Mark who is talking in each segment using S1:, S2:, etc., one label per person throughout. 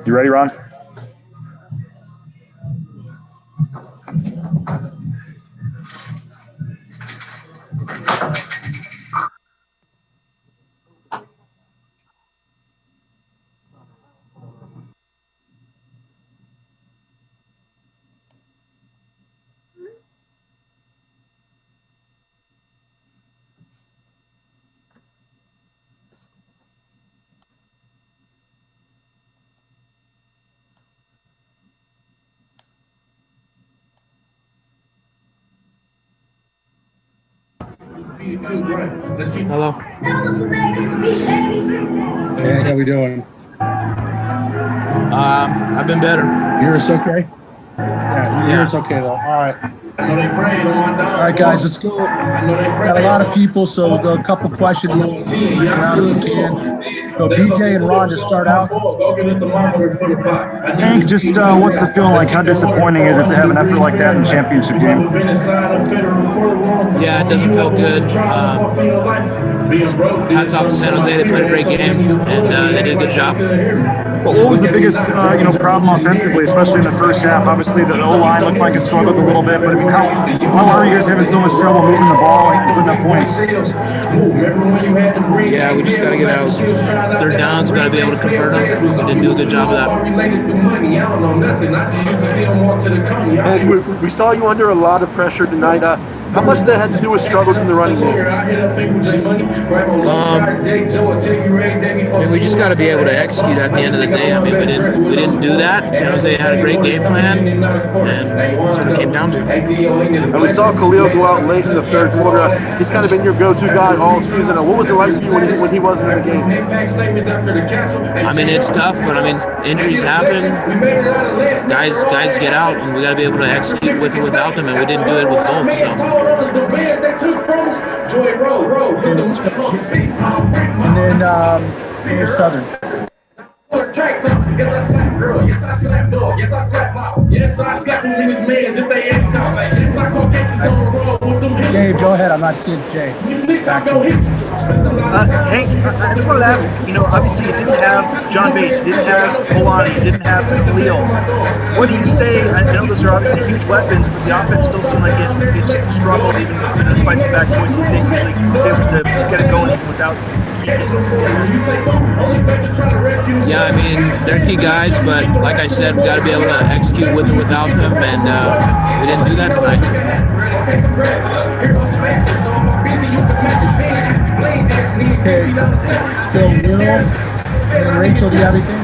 S1: You ready, Ron?
S2: Hello.
S3: Hey, how we doing?
S2: I've been better.
S3: Yours okay? Yeah, yours okay though. All right. All right, guys, let's go. Got a lot of people, so a couple questions. Let's get out if we can. So BJ and Ron, just start out.
S1: Hank, just what's the feeling like? How disappointing is it to have an effort like that in the championship game?
S2: Yeah, it doesn't feel good. Hats off to San Jose. They played a great game, and they did a good job.
S1: But what was the biggest problem offensively, especially in the first half? Obviously, the O-line looked like it struggled a little bit, but I mean, how are you guys having so much trouble moving the ball and putting up points?
S2: Yeah, we just got to get out. Third downs, got to be able to convert them. We didn't do a good job of that.
S4: And we saw you under a lot of pressure tonight. How much that had to do with struggles in the running game?
S2: We just got to be able to execute at the end of the day. I mean, we didn't do that. San Jose had a great game plan, and that's what it came down to.
S4: And we saw Khalil go out late in the third quarter. He's kind of been your go-to guy all season. What was it like for you when he wasn't in the game?
S2: I mean, it's tough, but I mean, injuries happen. Guys get out, and we got to be able to execute with or without them, and we didn't do it with both. So.
S3: And then Dave Southern.
S5: Yes, I slap girl. Yes, I slap dog. Yes, I slap mouth. Yes, I slap them in his mans if they act out. Like, yes, I call cases on the road with them.
S3: Dave, go ahead. I'm not seeing Jay. Back to you.
S6: Hank, I just wanted to ask, obviously you didn't have John Bates, you didn't have Polani, you didn't have Khalil. What do you say? I know those are obviously huge weapons, but the offense still seemed like it struggled even despite the fact Boise State usually was able to get it going even without key pieces.
S2: Yeah, I mean, they're key guys, but like I said, we got to be able to execute with or without them, and we didn't do that tonight.
S3: Okay, still Will and Rachel, do you have anything?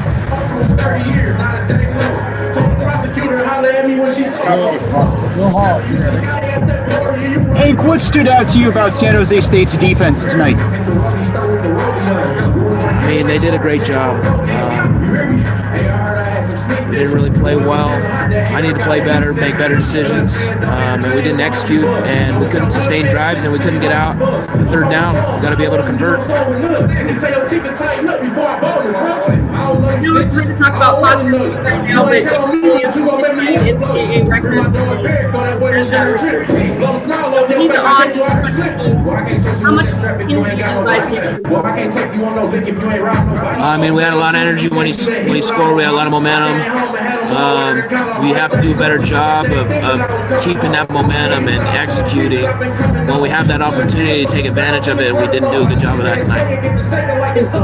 S3: Will Hall, you there?
S7: Hank, what stood out to you about San Jose State's defense tonight?
S2: I mean, they did a great job. We didn't really play well. I need to play better, make better decisions, and we didn't execute, and we couldn't sustain drives, and we couldn't get out. The third down, we got to be able to convert.
S8: It's hard to talk about positive right now, but he's on. How much energy does life give?
S2: I mean, we had a lot of energy when he scored. We had a lot of momentum. We have to do a better job of keeping that momentum and executing. When we have that opportunity to take advantage of it, we didn't do a good job of that tonight.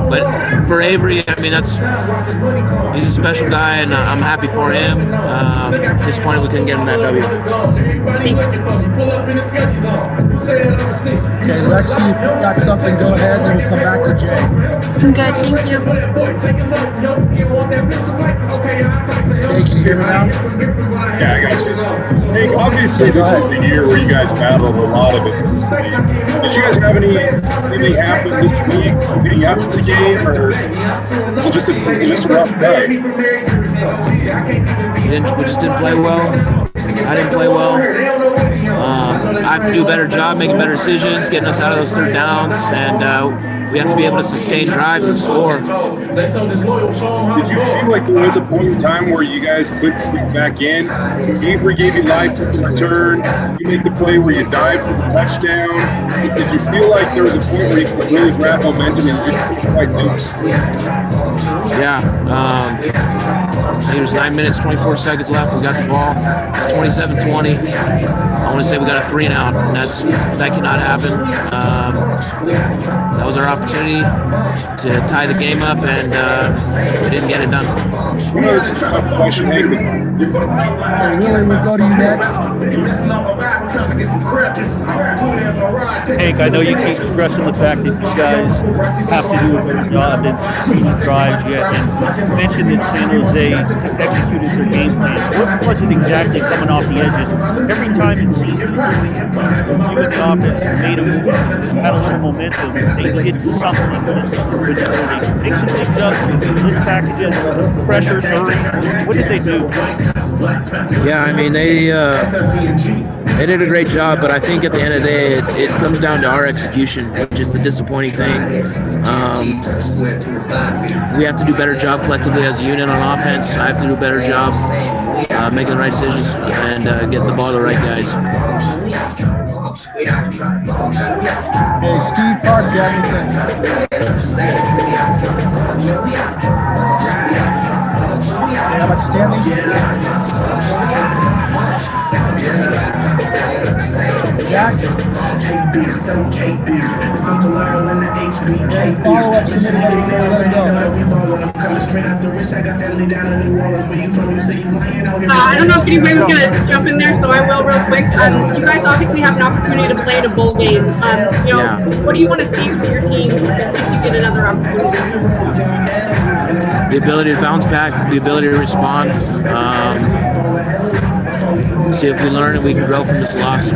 S2: But for Avery, I mean, he's a special guy, and I'm happy for him. Disappointed we couldn't get him that W.
S3: Okay, Lexi, if you've got something, go ahead, and then we'll come back to Jay.
S8: I'm good, thank you.
S3: Hey, can you hear me now?
S9: Yeah, I got you. Hey, obviously this is the year where you guys battled a lot of adversity. Did you guys have anything happen this week leading up to the game, or was it just a rough day?
S2: We just didn't play well. I didn't play well. I have to do a better job, making better decisions, getting us out of those third downs, and we have to be able to sustain drives and score.
S9: Did you feel like there was a point in time where you guys couldn't get back in? Avery gave you life for the return. You made the play where you dived for the touchdown. Did you feel like there was a point where you could really grab momentum and just couldn't quite do it?
S2: Yeah. I think it was 9 minutes, 24 seconds left. We got the ball. It's 27-20. I want to say we got a 3-and-out, and that cannot happen. That was our opportunity to tie the game up, and we didn't get it done.
S9: One other tough question, Hank.
S3: Hey, Willie, we'll go to you next.
S10: Hank, I know you keep stressing the fact that you guys have to do a better job at drives yet, and you mentioned that San Jose executed their game plan. What was it exactly coming off the edges? Every time it seems you and the offense made a move, had a little momentum, they hit something with they make some big adjustments, little packages, pressures, hurries. What did they do?
S2: Yeah, I mean, they did a great job, but I think at the end of the day, it comes down to our execution, which is the disappointing thing. We have to do a better job collectively as a unit on offense. I have to do a better job making the right decisions and getting the ball to the right guys.
S3: Hey, Steve Park, you have anything? Hey, how about Stanley? Jack? Hey, follow-up submitted before we let him go.
S8: I don't know if anybody was going to jump in there, so I will real quick. You guys obviously have an opportunity to play in a bowl game. What do you want to see from your team if you get another opportunity?
S2: The ability to bounce back, the ability to respond. See if we learn and we can grow from this loss.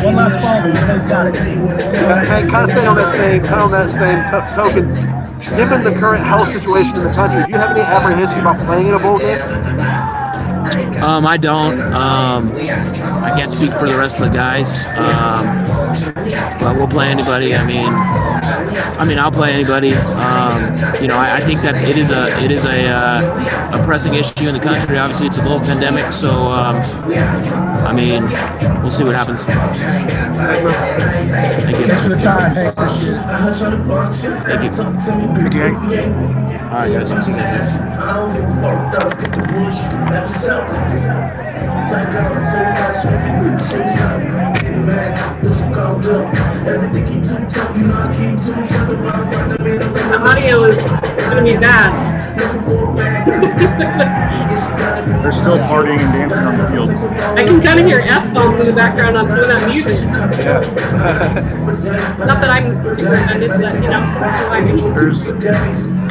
S3: One last follow-up. You guys got it.
S4: Hey, kind of staying on that same token. Given the current health situation in the country, do you have any apprehension about playing in a bowl game?
S2: I don't. I can't speak for the rest of the guys. But we'll play anybody. I mean, I'll play anybody. I think that it is a pressing issue in the country. Obviously, it's a global pandemic, so we'll see what happens. Thank you.
S3: Thanks for the time. Hey, appreciate it.
S2: Thank you.
S1: Thank you, Hank.
S2: All right, guys. I'll see you guys
S8: The audio is going to be bad.
S1: They're still partying and dancing on the field.
S8: I can kind of hear F-bombs in the background on some of that music. Not that I'm super offended, but,
S1: There's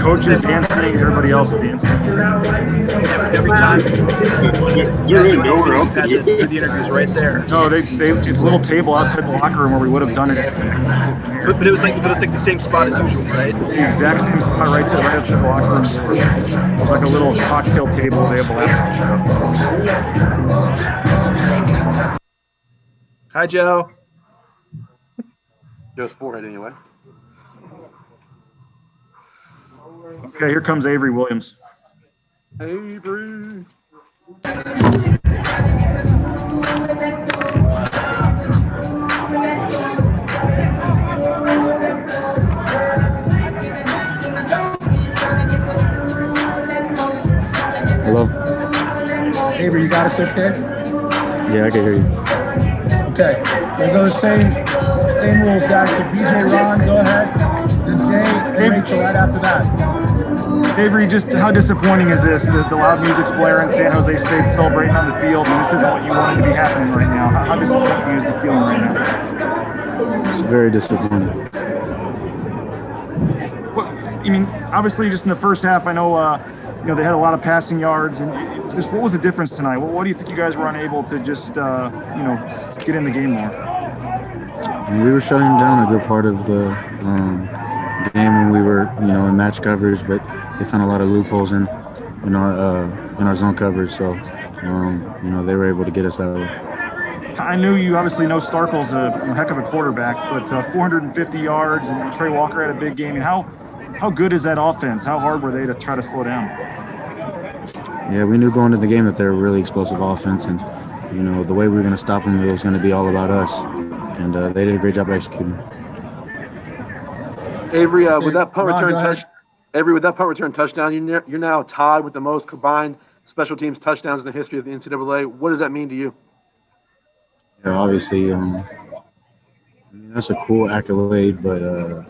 S1: coaches dancing, everybody else dancing.
S6: Every time.
S9: There's really nowhere else to do
S6: the interviews right there.
S1: No, it's a little table outside the locker room where we would have done it.
S6: But it's like the same spot as usual, right?
S1: It's the exact same spot right up to the locker room door. It was like a little cocktail table. They have a laptop stuff.
S6: Hi, Joe.
S4: Joe's forehead, anyway.
S1: Okay, here comes Avery Williams.
S4: Avery.
S11: Hello?
S3: Avery, you got us okay?
S11: Yeah, I can hear you.
S3: Okay. We'll go the same rules, guys. So BJ, Ron, go ahead. Then Jay and Rachel right after that.
S1: Avery, just how disappointing is this? The loud music's blaring, San Jose State's celebrating on the field, and this isn't what you wanted to be happening right now. How disappointing is the feeling right now?
S11: It's very disappointing.
S1: Well, obviously, just in the first half, I know, they had a lot of passing yards, and just what was the difference tonight? What do you think you guys were unable to just, get in the game more?
S11: And we were shutting down a good part of the game when we were, in match coverage, but they found a lot of loopholes in our zone coverage. So, they were able to get us that way.
S1: I knew you obviously know Starkel's a heck of a quarterback, but 450 yards and Trey Walker had a big game. And how good is that offense? How hard were they to try to slow down?
S11: Yeah, we knew going into the game that they're a really explosive offense, and the way we were going to stop them, it was going to be all about us, and they did a great job executing.
S4: Avery, with that punt return touchdown, you're now tied with the most combined special teams touchdowns in the history of the NCAA. What does that mean to you?
S11: Yeah, obviously, that's a cool accolade, but to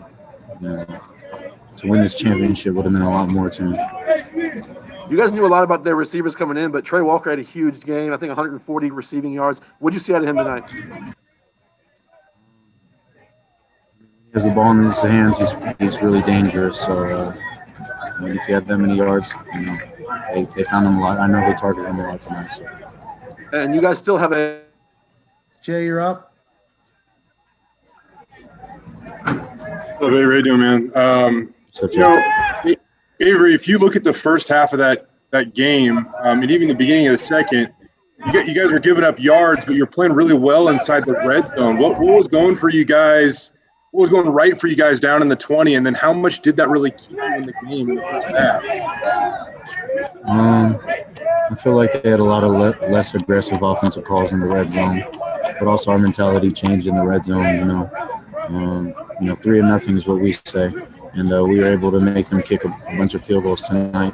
S11: win this championship would have meant a lot more to me.
S4: You guys knew a lot about their receivers coming in, but Trey Walker had a huge game. I think 140 receiving yards. What did you see out of him tonight?
S11: He has the ball in his hands. He's really dangerous. So if he had that many yards, they found him a lot. I know they targeted him a lot tonight. So.
S4: And you guys still have a.
S3: Jay, you're up.
S9: How you doing, man? Avery, if you look at the first half of that game, and even the beginning of the second, you guys were giving up yards, but you're playing really well inside the red zone. What was going for you guys? What was going right for you guys down in the 20? And then how much did that really keep you in the game in the first half?
S11: I feel like they had a lot of less aggressive offensive calls in the red zone, but also our mentality changed in the red zone. 3-0 is what we say. And we were able to make them kick a bunch of field goals tonight.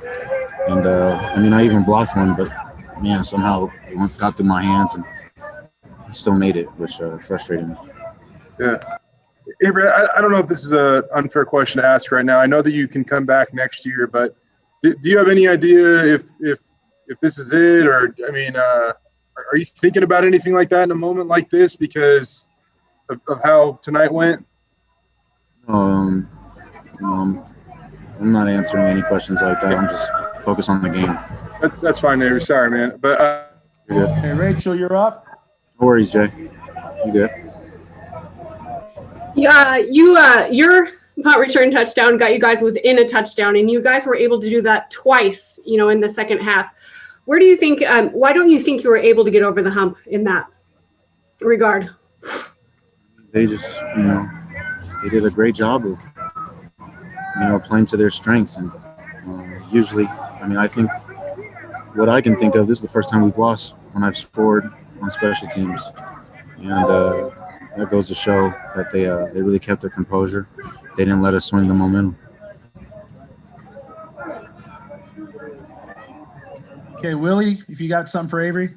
S11: And, I even blocked one, but, man, somehow it got through my hands and still made it, which frustrated me.
S9: Yeah. Avery, I don't know if this is an unfair question to ask right now. I know that you can come back next year, but do you have any idea if this is it? Or, are you thinking about anything like that in a moment like this because of how tonight went?
S11: I'm not answering any questions like that. I'm just focused on the game.
S9: That's fine, Avery. Sorry, man. But
S11: you're good.
S3: Hey, Rachel, you're up.
S11: No worries, Jay. You good?
S8: Yeah, your punt return touchdown got you guys within a touchdown, and you guys were able to do that twice, in the second half. Where do you think? Why don't you think you were able to get over the hump in that regard?
S11: They just, they did a great job of, playing to their strengths. And usually, I think what I can think of, this is the first time we've lost when I've scored on special teams. And that goes to show that they really kept their composure. They didn't let us swing the momentum.
S3: Okay, Willie, if you got something for Avery.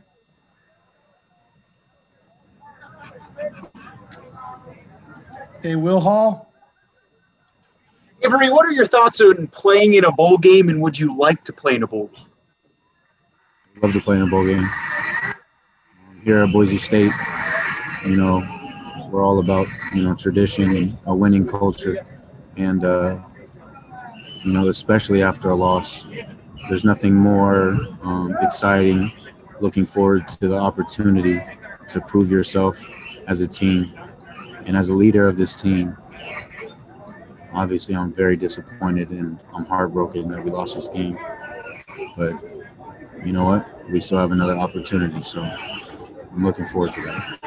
S3: Okay, Will Hall.
S7: Avery, what are your thoughts on playing in a bowl game, and would you like to play in a bowl game?
S11: I'd love to play in a bowl game. Here at Boise State, we're all about, tradition and a winning culture. And, especially after a loss, there's nothing more exciting looking forward to the opportunity to prove yourself as a team and as a leader of this team. Obviously, I'm very disappointed and I'm heartbroken that we lost this game. But you know what? We still have another opportunity, so I'm looking forward to that.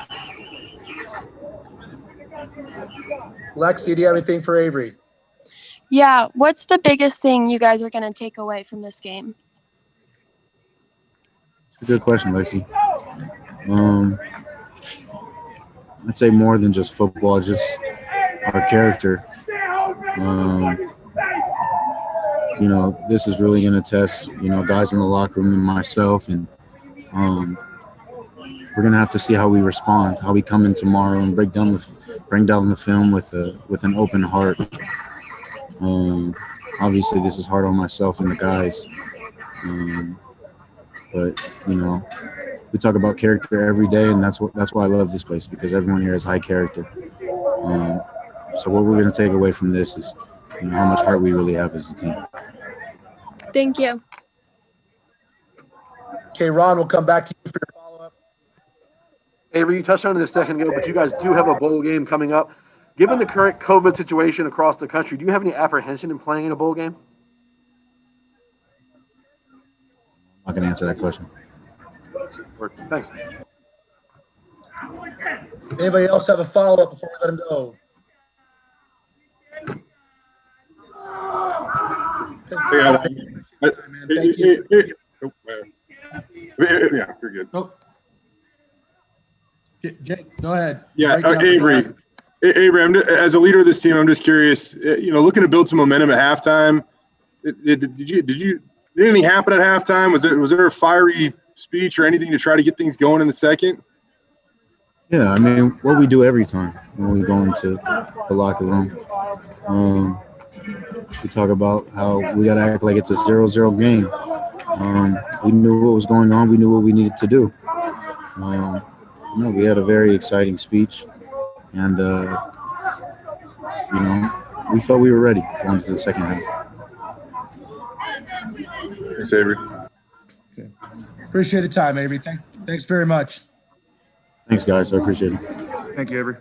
S3: Lexi, do you have anything for Avery?
S12: Yeah, what's the biggest thing you guys are going to take away from this game?
S11: It's a good question, Lexi. I'd say more than just football, just our character. This is really going to test, guys in the locker room and myself, and we're going to have to see how we respond, how we come in tomorrow and bring down the film with an open heart. Obviously, this is hard on myself and the guys, but we talk about character every day, and that's why I love this place, because everyone here has high character. So what we're going to take away from this is how much heart we really have as a team.
S12: Thank you.
S3: Okay, Ron, we'll come back to you for your follow-up.
S4: Avery, you touched on it a second ago, but you guys do have a bowl game coming up. Given the current COVID situation across the country, do you have any apprehension in playing in a bowl game?
S11: I'm not going to answer that question.
S4: Thanks.
S3: Anybody else have a follow-up before we let him go?
S9: Yeah,
S3: Thank you.
S9: Yeah, you're good.
S3: Oh. Jake, go ahead.
S9: Yeah,
S3: Break it up.
S9: Avery. Avery, as a leader of this team, I'm just curious. Looking to build some momentum at halftime. Did anything happen at halftime? Was there a fiery speech or anything to try to get things going in the second?
S11: Yeah, I mean, what we do every time when we go into the locker room. We talk about how we got to act like it's a 0-0 game. We knew what was going on. We knew what we needed to do. We had a very exciting speech, and we felt we were ready going to the second half.
S9: Thanks, Avery.
S3: Okay. Appreciate the time, Avery. Thanks very much.
S11: Thanks, guys. I appreciate it.
S1: Thank you, Avery.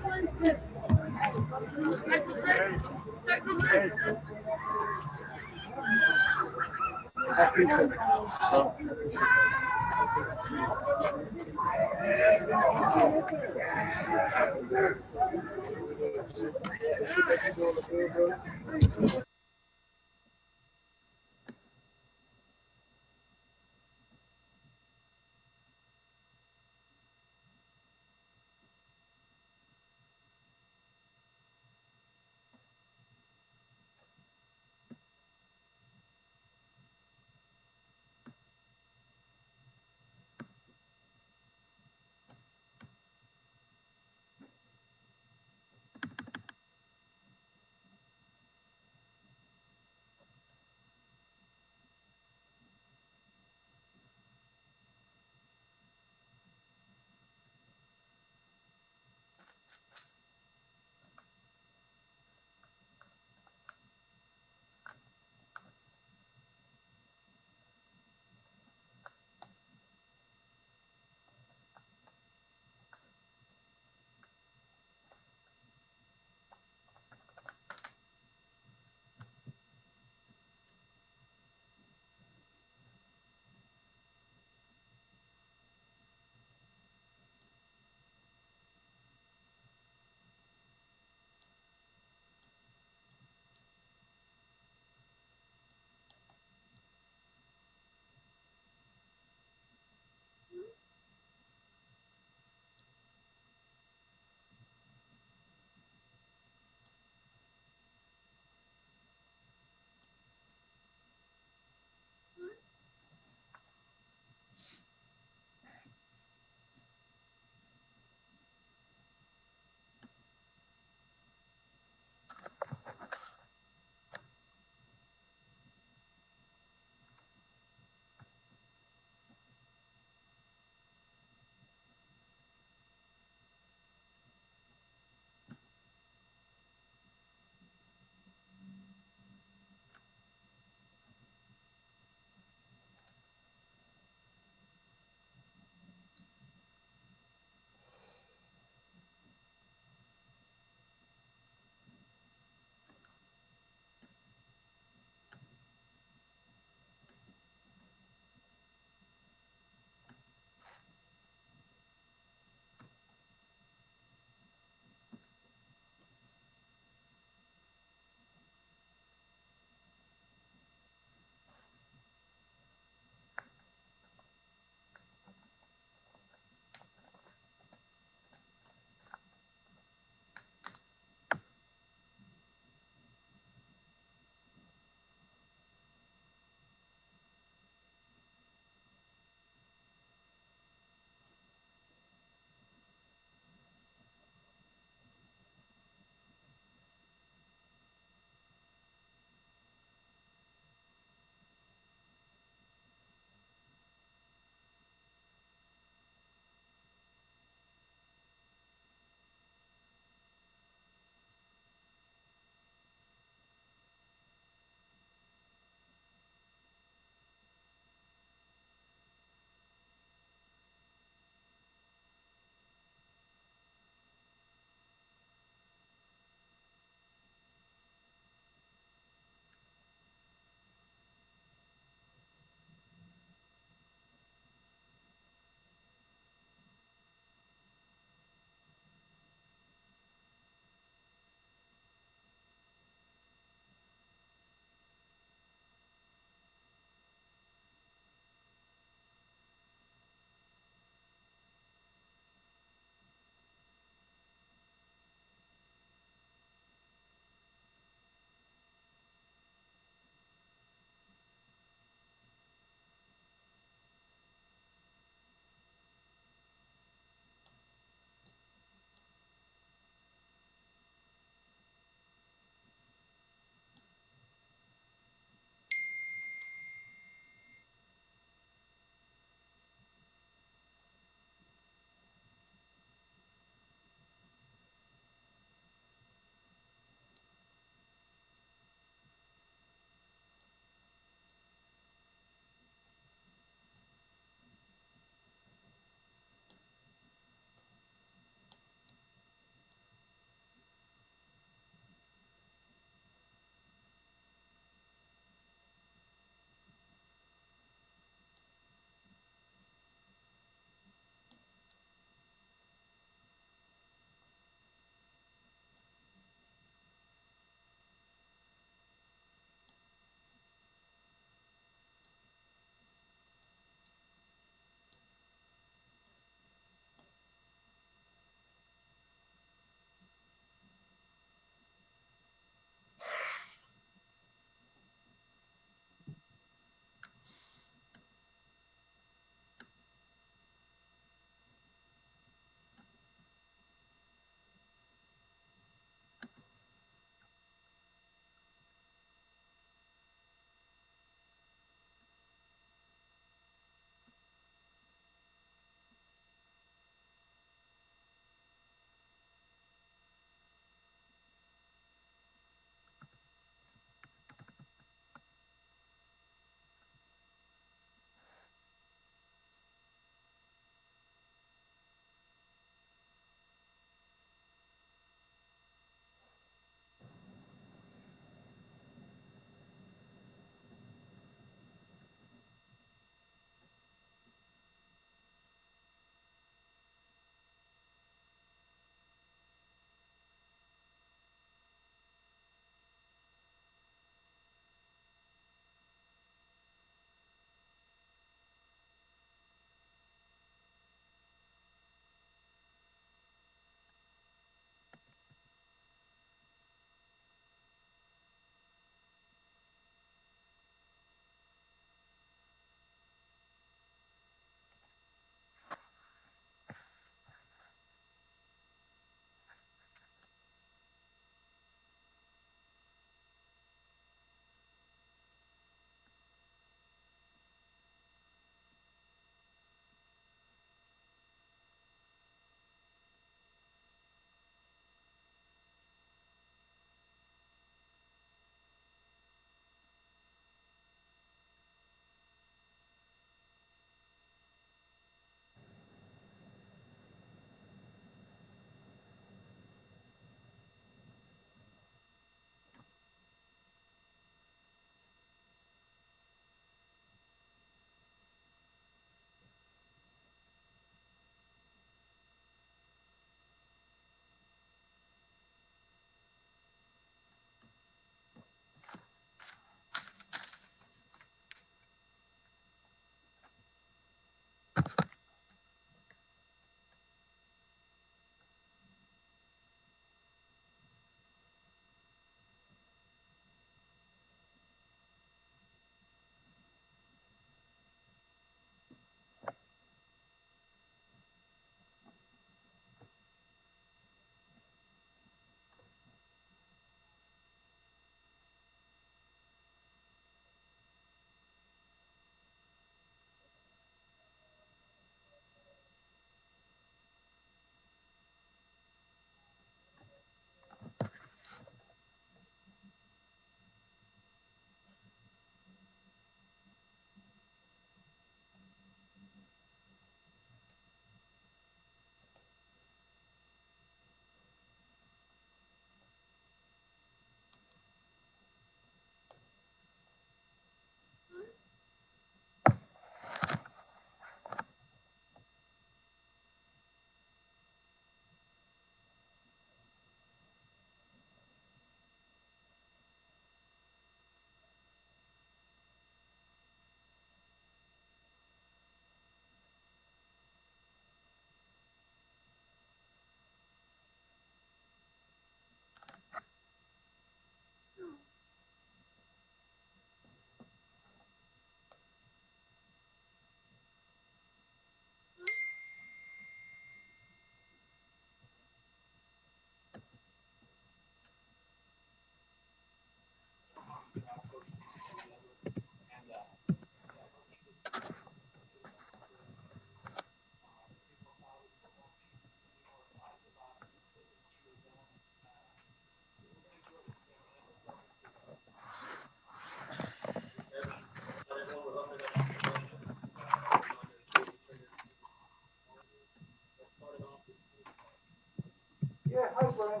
S13: Yeah, hi, Bryan.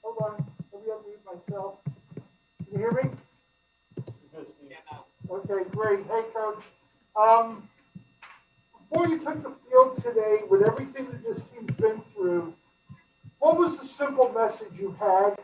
S13: Hold on. Let me unmute myself. Can you hear me? Okay, great. Hey, Coach. Before you took the field today, with everything that this team's been through, what was the simple message you had?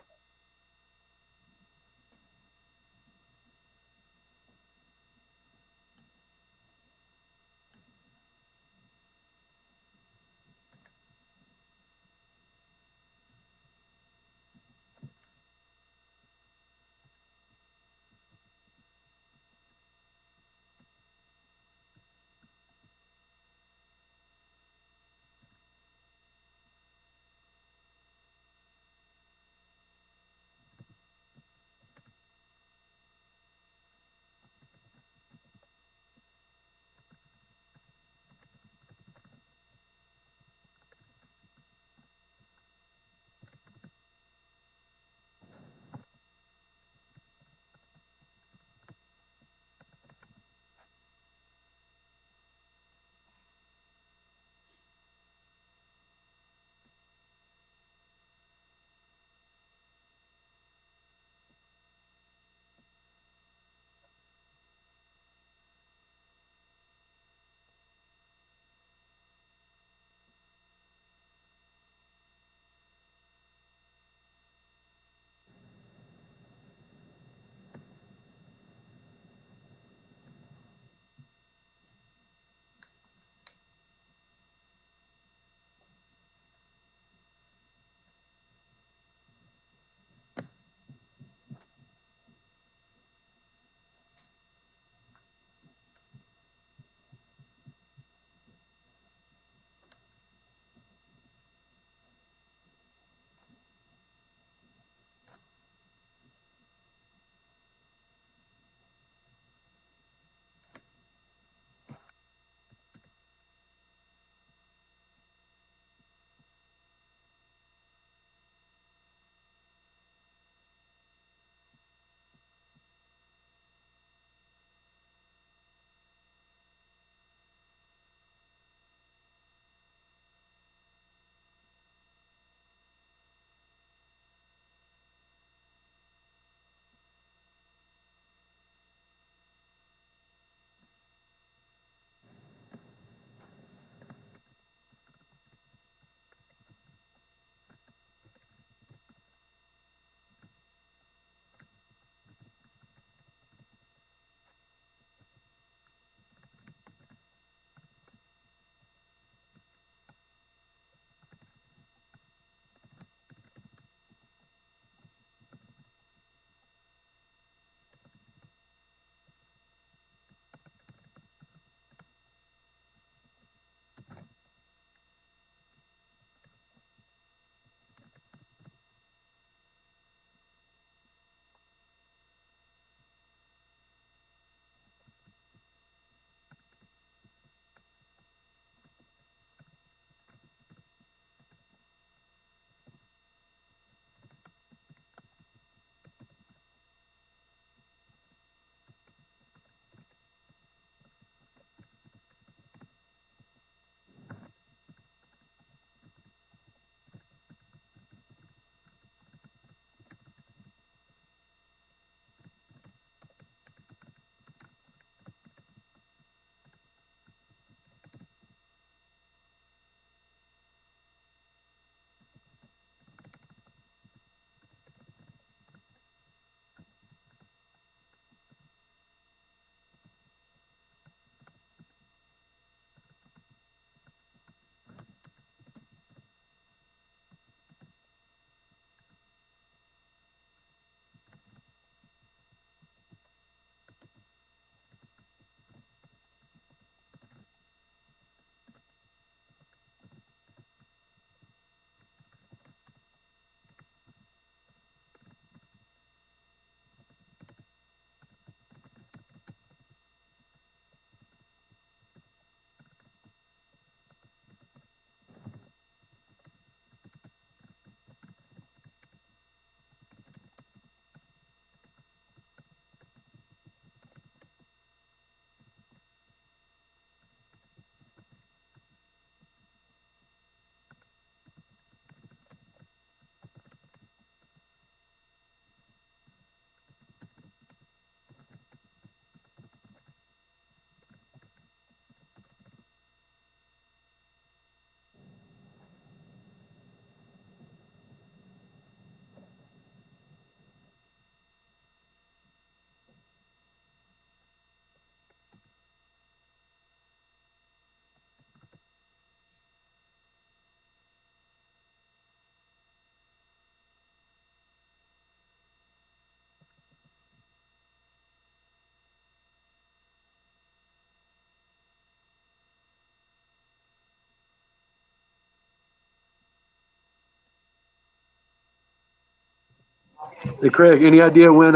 S4: Hey, Craig, any idea when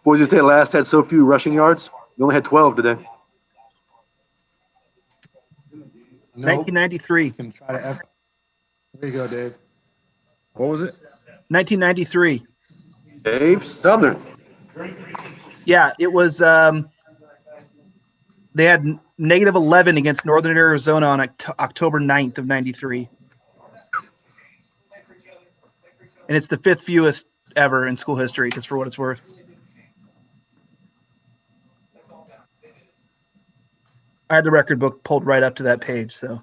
S4: Boise State last had so few rushing yards? We only had 12 today.
S6: 1993.
S3: Can try to. There you go, Dave.
S1: What was it?
S6: 1993.
S4: Dave Southern.
S6: Yeah, it was. They had negative 11 against Northern Arizona on October 9th of 93. And it's the 5th fewest ever in school history, just for what it's worth. I had the record book pulled right up to that page, so.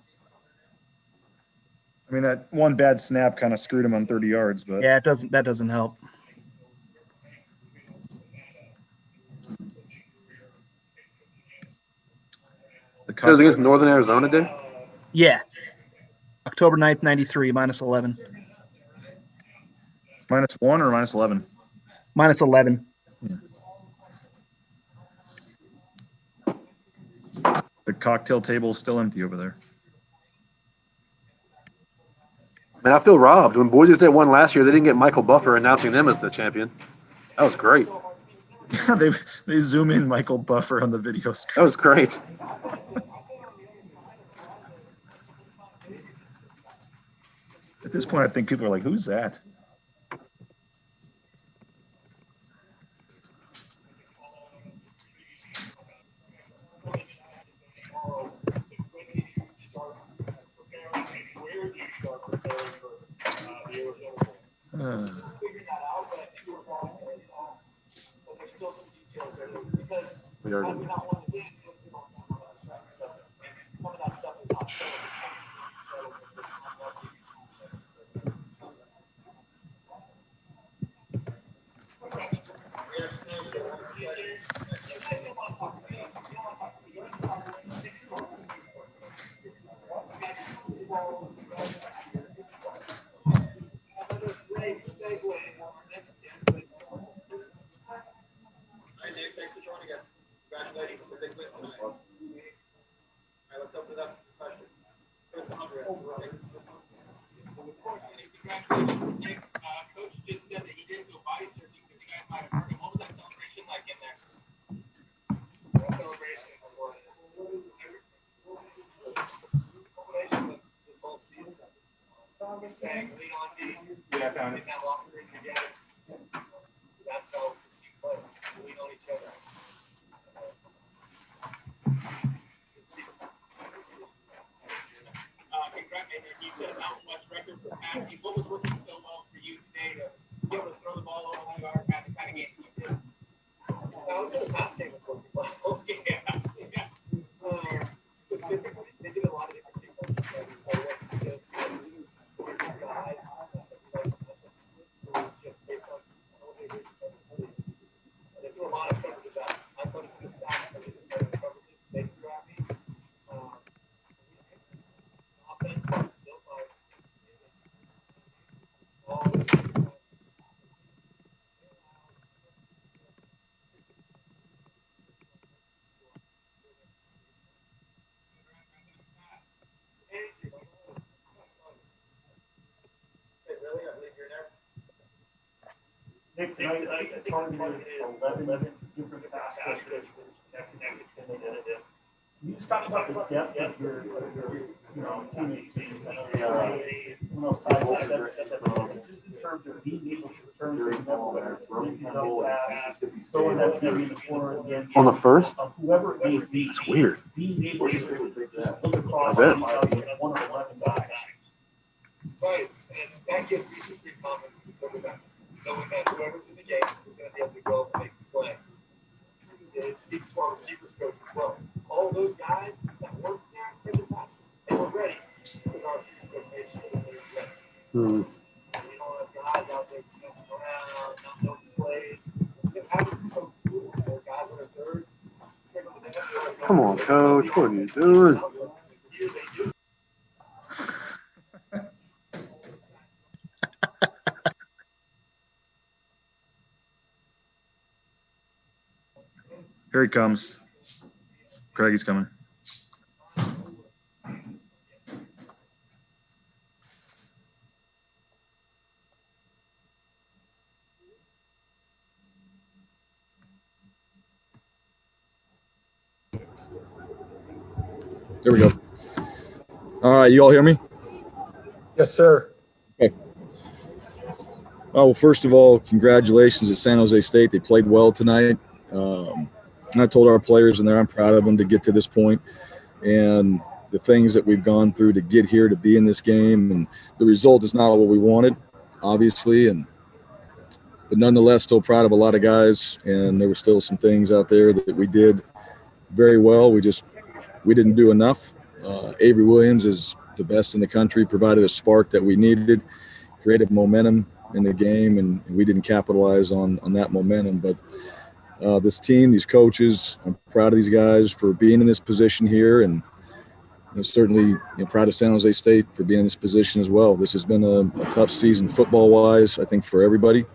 S1: I mean, that one bad snap kind of screwed him on 30 yards, but
S6: Yeah, that doesn't help.
S4: It was against Northern Arizona, Dave?
S6: Yeah. October 9th, 93, minus 11.
S1: -1 or -11?
S6: Minus 11.
S1: Yeah. The cocktail table is still empty over there.
S4: Man, I feel robbed. When Boise State won last year, they didn't get Michael Buffer announcing them as the champion. That was great.
S1: they zoom in Michael Buffer on the video screen.
S4: That was great.
S1: At this point, I think people are like, who's that?
S4: We already did.
S5: Coach just said that he didn't go body surfing because you guys might have hurt him. What was that celebration like in there? That celebration was culmination of this whole season. Saying, lean on me. Yeah, in that locker room together. That's how this team plays. We lean on each other. You said a Mountain West record for passing. What was working so well for you today to be able to throw the ball over the yard, have the kind of game you did? I would say the pass game was working well. Yeah. Specifically, they did a lot of different things on defense. So it wasn't just guys. It was just based on how they did defensively. And they do a lot of coverage shots. I noticed the stats that they did defensive coverages. They threw at me. Offense was built by
S10: Nick, tonight I targeted 11 different pass catchers connected to they did it. You just talk about the depth of your teammates. Just in terms of being able to return to the
S4: On the first?
S10: Whoever it may be.
S4: It's weird.
S10: Being able to just look across
S4: I bet.
S10: one of 11 guys.
S5: Right, and that gives me some free confidence to go back. Knowing that whoever's in the game is going to be able to go and make the play. It speaks for our receivers coach as well. All of those guys that weren't there in the passes, they were ready because our receivers coach made sure that they were ready.
S4: Hmm.
S5: You don't have guys out there just messing around, not knowing plays. It happens in some schools where guys on their third.
S4: Come on, coach. What are you doing?
S1: Here he comes. Craigie's coming.
S14: There we go. All right, you all hear me?
S3: Yes, sir.
S14: Okay. Oh, well, first of all, congratulations to San Jose State. They played well tonight. And I told our players in there I'm proud of them to get to this point, and the things that we've gone through to get here, to be in this game, and the result is not what we wanted, obviously, but nonetheless, still proud of a lot of guys, and there were still some things out there that we did very well. We didn't do enough. Avery Williams is the best in the country, provided a spark that we needed, created momentum in the game, and we didn't capitalize on that momentum. But this team, these coaches, I'm proud of these guys for being in this position here, and certainly proud of San Jose State for being in this position as well. This has been a tough season football-wise, I think, for everybody.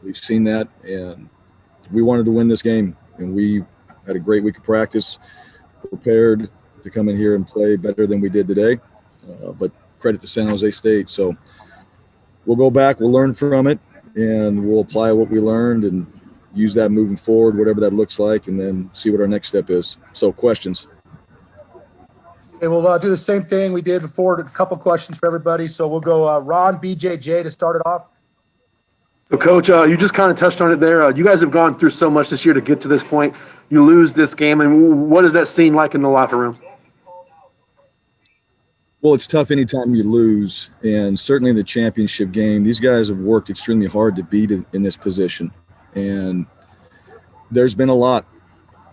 S14: We've seen that, and we wanted to win this game, and we had a great week of practice, prepared to come in here and play better than we did today. But credit to San Jose State. So we'll go back, we'll learn from it, and we'll apply what we learned and use that moving forward, whatever that looks like, and then see what our next step is. So questions.
S3: Okay, we'll do the same thing we did before, a couple questions for everybody. So we'll go Ron, BJJ to start it off.
S4: So, Coach, you just kind of touched on it there. You guys have gone through so much this year to get to this point. You lose this game, and what does that seem like in the locker room?
S14: Well, it's tough anytime you lose, and certainly in the championship game, these guys have worked extremely hard to be in this position. And there's been a lot.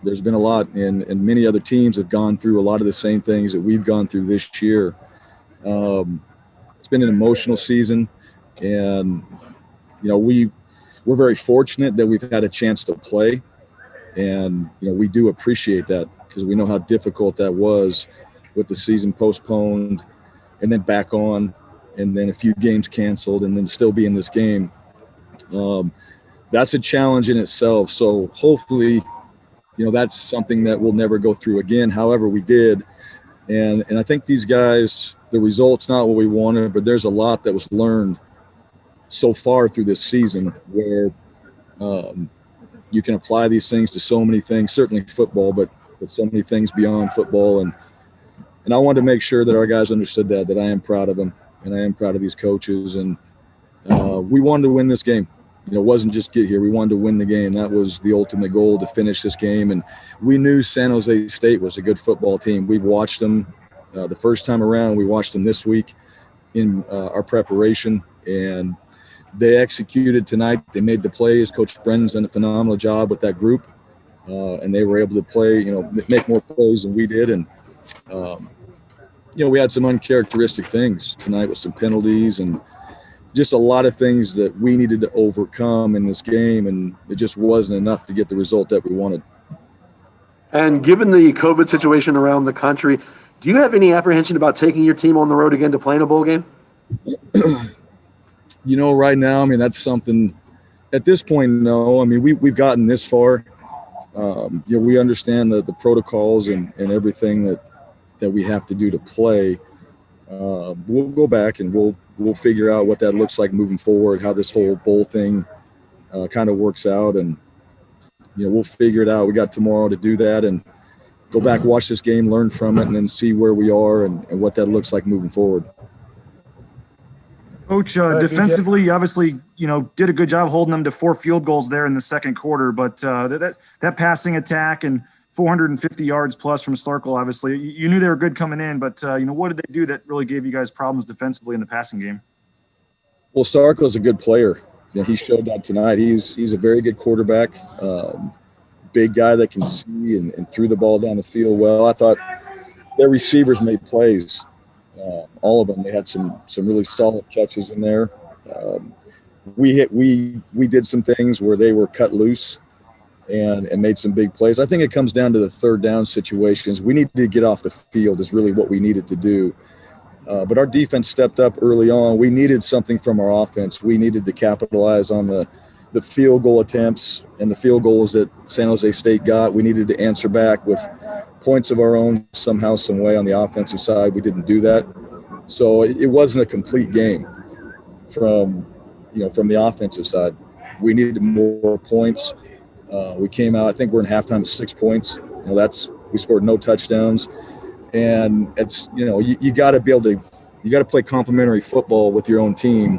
S14: There's been a lot, and many other teams have gone through a lot of the same things that we've gone through this year. It's been an emotional season, and we're very fortunate that we've had a chance to play, and we do appreciate that because we know how difficult that was with the season postponed and then back on, and then a few games canceled, and then still be in this game. That's a challenge in itself. So hopefully, that's something that we'll never go through again. However, we did, and I think these guys, the result's not what we wanted, but there's a lot that was learned so far through this season where you can apply these things to so many things, certainly football, but so many things beyond football. And I wanted to make sure that our guys understood that I am proud of them, and I am proud of these coaches. And we wanted to win this game. It wasn't just get here. We wanted to win the game. That was the ultimate goal, to finish this game. And we knew San Jose State was a good football team. We watched them the first time around. We watched them this week in our preparation, and they executed tonight. They made the plays. Coach Brennan's done a phenomenal job with that group, and they were able to play, make more plays than we did. And, we had some uncharacteristic things tonight with some penalties and just a lot of things that we needed to overcome in this game, and it just wasn't enough to get the result that we wanted.
S4: And given the COVID situation around the country, do you have any apprehension about taking your team on the road again to play in a bowl game?
S14: Right now, that's something at this point, no. We've gotten this far. We understand the protocols and everything that we have to do to play. We'll go back and we'll figure out what that looks like moving forward, how this whole bowl thing kind of works out, and we'll figure it out. We got tomorrow to do that and go back, watch this game, learn from it, and then see where we are and what that looks like moving forward.
S1: Coach, defensively, you obviously, did a good job holding them to 4 field goals there in the second quarter, but that passing attack and 450 yards plus from Starkle, obviously, you knew they were good coming in, but, what did they do that really gave you guys problems defensively in the passing game?
S14: Well, Starkle's a good player. He showed that tonight. He's a very good quarterback, big guy that can see and threw the ball down the field well. I thought their receivers made plays. All of them. They had some really solid catches in there. We did some things where they were cut loose and made some big plays. I think it comes down to the third down situations. We needed to get off the field is really what we needed to do. But our defense stepped up early on. We needed something from our offense. We needed to capitalize on the field goal attempts and the field goals that San Jose State got. We needed to answer back with points of our own somehow, some way on the offensive side. We didn't do that. So it wasn't a complete game from the offensive side. We needed more points. We came out, I think we're in halftime at 6 points. We scored no touchdowns. And it's, you got to be able to, you got to play complementary football with your own team.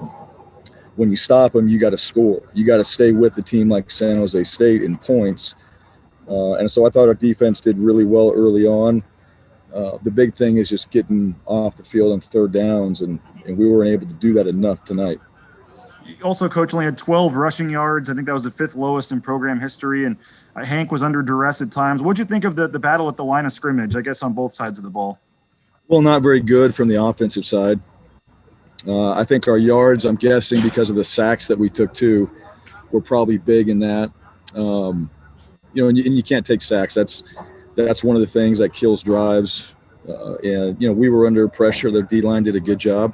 S14: When you stop them, you got to score. You got to stay with the team like San Jose State in points. And so I thought our defense did really well early on. The big thing is just getting off the field on third downs, and we weren't able to do that enough tonight.
S1: Also, Coach only had 12 rushing yards. I think that was the 5th lowest in program history, and Hank was under duress at times. What'd you think of the battle at the line of scrimmage, I guess, on both sides of the ball?
S14: Well, not very good from the offensive side. I think our yards, I'm guessing because of the sacks that we took too, were probably big in that. And you can't take sacks. That's one of the things that kills drives. We were under pressure. Their D-line did a good job.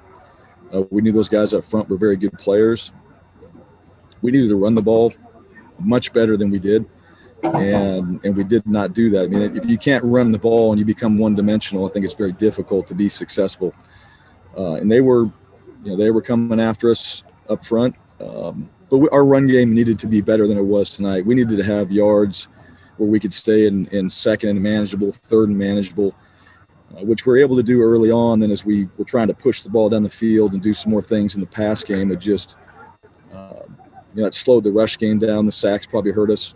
S14: We knew those guys up front were very good players. We needed to run the ball much better than we did, and we did not do that. I mean, if you can't run the ball and you become one-dimensional, I think it's very difficult to be successful. And they were coming after us up front, but our run game needed to be better than it was tonight. We needed to have yards where we could stay in second and manageable, third and manageable, which we're able to do early on. Then as we were trying to push the ball down the field and do some more things in the pass game, it just it slowed the rush game down. The sacks probably hurt us,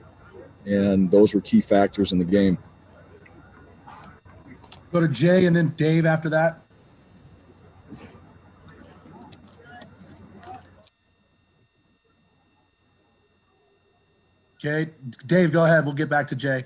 S14: and those were key factors in the game.
S3: Go to Jay and then Dave after that. Jay, Dave, go ahead. We'll get back to Jay.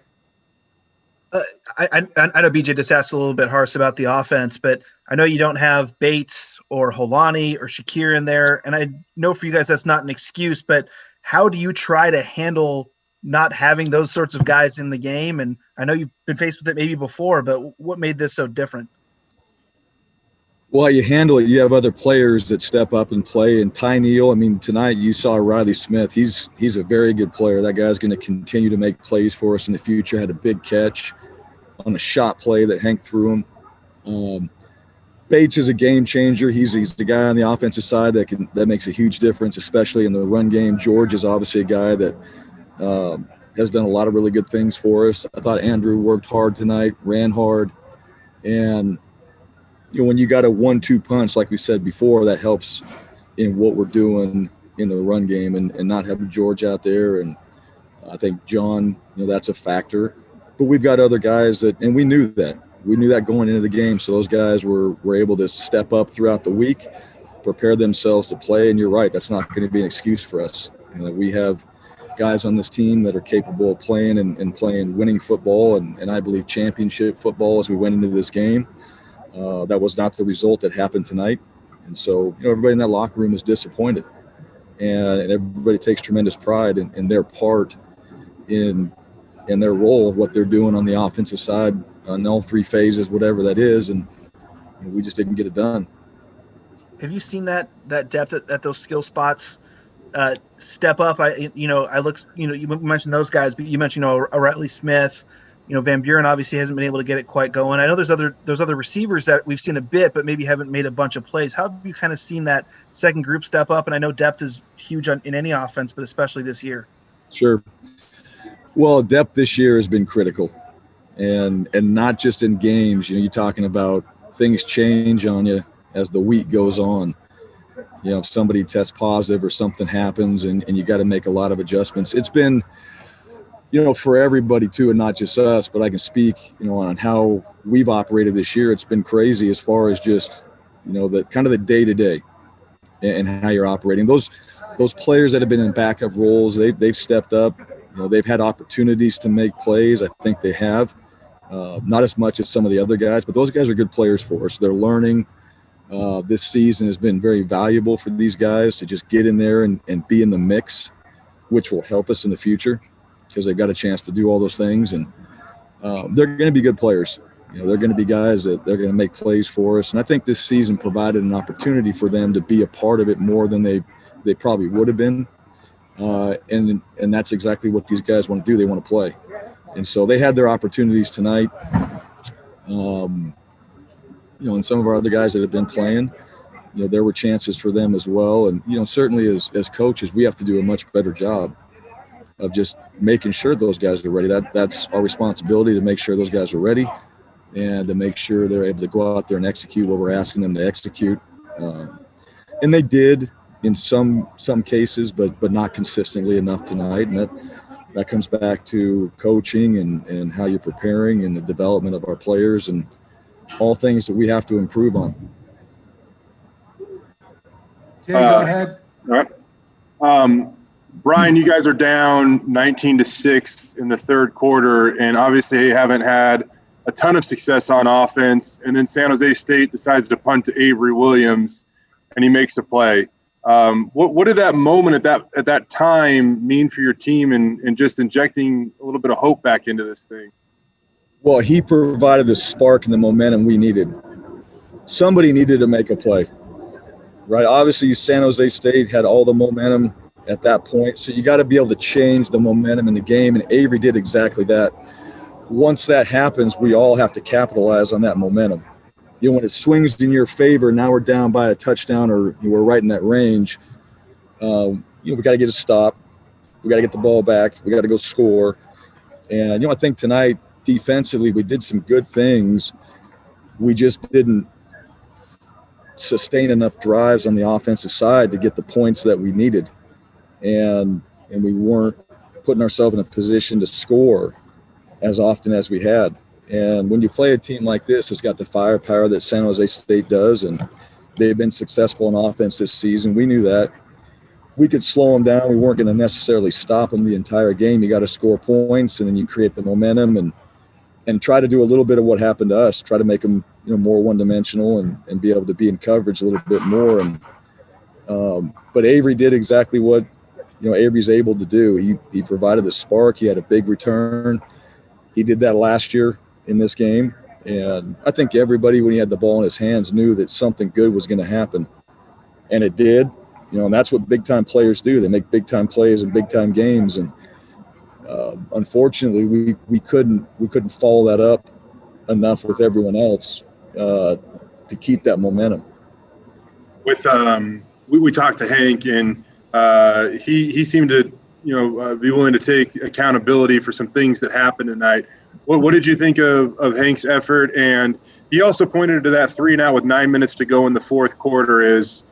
S6: I know BJ just asked a little bit harsh about the offense, but I know you don't have Bates or Holani or Shakir in there. And I know for you guys that's not an excuse, but how do you try to handle not having those sorts of guys in the game? And I know you've been faced with it maybe before, but what made this so different?
S14: Well, you handle it. You have other players that step up and play. And Ty Neal, I mean, tonight you saw Riley Smith. He's a very good player. That guy's going to continue to make plays for us in the future. Had a big catch on a shot play that Hank threw him. Bates is a game changer. He's the guy on the offensive side that makes a huge difference, especially in the run game. George is obviously a guy that has done a lot of really good things for us. I thought Andrew worked hard tonight, ran hard, and when you got a 1-2 punch, like we said before, that helps in what we're doing in the run game, and not having George out there. And I think John, that's a factor. But we've got other guys and we knew that. We knew that going into the game. So those guys were able to step up throughout the week, prepare themselves to play. And you're right, that's not going to be an excuse for us. We have guys on this team that are capable of playing and playing winning football, and I believe championship football as we went into this game. That was not the result that happened tonight. And so, everybody in that locker room is disappointed. And everybody takes tremendous pride in their part in their role of what they're doing on the offensive side on all 3 phases, whatever that is. And we just didn't get it done.
S6: Have you seen that depth at those skill spots step up? I looked, you mentioned those guys, but you mentioned, a Riley Smith, Van Buren obviously hasn't been able to get it quite going. I know there's other receivers that we've seen a bit, but maybe haven't made a bunch of plays. How have you kind of seen that second group step up? And I know depth is huge in any offense, but especially this year.
S14: Sure. Well, depth this year has been critical, and not just in games. You're talking about things change on you as the week goes on. If somebody tests positive or something happens, and you got to make a lot of adjustments. It's been, for everybody too, and not just us, but I can speak, on how we've operated this year. It's been crazy as far as just, the kind of the day-to-day and how you're operating. Those players that have been in backup roles, they've stepped up. They've had opportunities to make plays. I think they have. Not as much as some of the other guys, but those guys are good players for us. They're learning. This season has been very valuable for these guys to just get in there and be in the mix, which will help us in the future because they've got a chance to do all those things. And they're going to be good players. They're going to be guys that they're going to make plays for us. And I think this season provided an opportunity for them to be a part of it more than they probably would have been. And that's exactly what these guys want to do. They want to play. And so they had their opportunities tonight. And some of our other guys that have been playing, there were chances for them as well. And, certainly as coaches, we have to do a much better job of just making sure those guys are ready. That's our responsibility, to make sure those guys are ready. and to make sure they're able to go out there and execute what we're asking them to execute. And they did in some cases, but not consistently enough tonight. And that comes back to coaching and how you're preparing and the development of our players and all things that we have to improve on.
S3: Jay, go ahead.
S9: All right. Bryan, you guys are down 19-6 in the third quarter, and obviously you haven't had a ton of success on offense. And then San Jose State decides to punt to Avery Williams, and he makes a play. What did that moment at that time mean for your team and just injecting a little bit of hope back into this thing?
S14: Well, he provided the spark and the momentum we needed. Somebody needed to make a play, right? Obviously, San Jose State had all the momentum at that point, so you got to be able to change the momentum in the game, and Avery did exactly that. Once that happens, we all have to capitalize on that momentum. You know, when it swings in your favor, now we're down by a touchdown or we're right in that range, we got to get a stop. We got to get the ball back. We got to go score. And, I think tonight, defensively, we did some good things. We just didn't sustain enough drives on the offensive side to get the points that we needed. And we weren't putting ourselves in a position to score as often as we had. And when you play a team like this, it's got the firepower that San Jose State does, and they've been successful in offense this season. We knew that. We could slow them down. We weren't going to necessarily stop them the entire game. You got to score points, and then you create the momentum and try to do a little bit of what happened to us, try to make them more one-dimensional and be able to be in coverage a little bit more. And but Avery did exactly what Avery's able to do. He provided the spark. He had a big return. He did that last year in this game, and I think everybody, when he had the ball in his hands, knew that something good was going to happen, and it did. And that's what big-time players do. They make big-time plays in big-time games, and unfortunately, we couldn't follow that up enough with everyone else to keep that momentum.
S9: With we talked to Hank, and he seemed to be willing to take accountability for some things that happened tonight. What did you think of Hank's effort? And he also pointed to that 3-and-out with 9 minutes to go in the fourth quarter as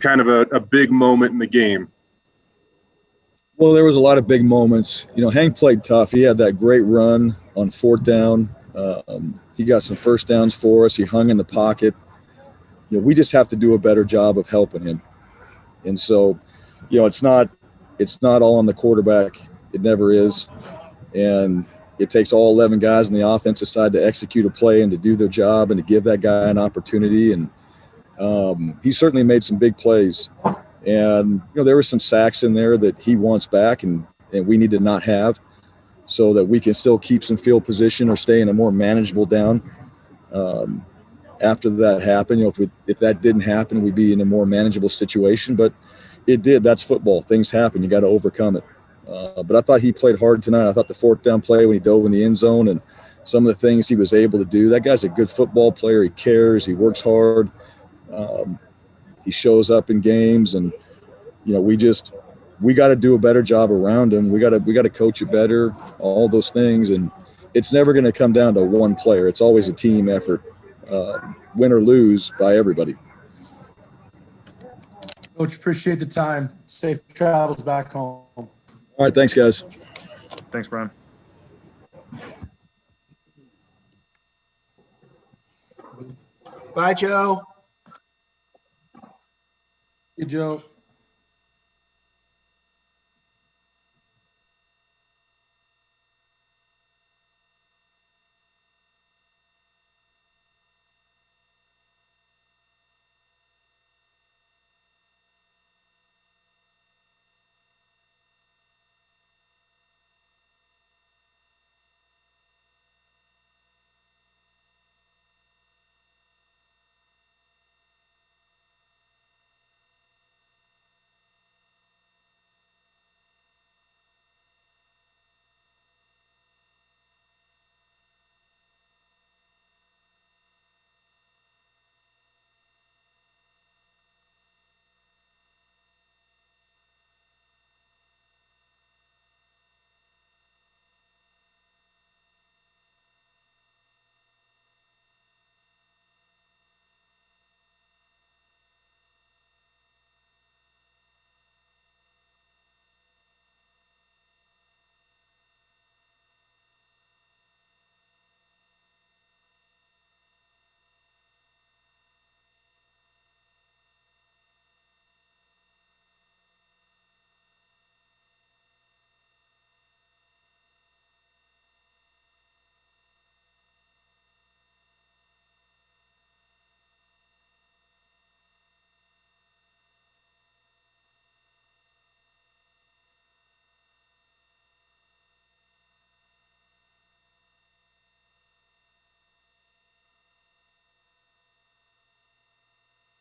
S9: kind of a big moment in the game.
S14: Well, there was a lot of big moments. Hank played tough. He had that great run on fourth down. He got some first downs for us. He hung in the pocket. We just have to do a better job of helping him. And so, it's not all on the quarterback. It never is. And it takes all 11 guys on the offensive side to execute a play and to do their job and to give that guy an opportunity. And he certainly made some big plays. And, there were some sacks in there that he wants back and we need to not have so that we can still keep some field position or stay in a more manageable down. After that happened, if that didn't happen, we'd be in a more manageable situation. But it did. That's football. Things happen. You got to overcome it. But I thought he played hard tonight. I thought the fourth down play when he dove in the end zone and some of the things he was able to do. That guy's a good football player. He cares. He works hard. He shows up in games, and we got to do a better job around him. We got to coach it better. All those things, and it's never going to come down to one player. It's always a team effort, win or lose by everybody.
S3: Coach, appreciate the time. Safe travels back home.
S14: All right, thanks, guys.
S1: Thanks, Bryan.
S6: Bye, Joe.
S3: Hey, Joe.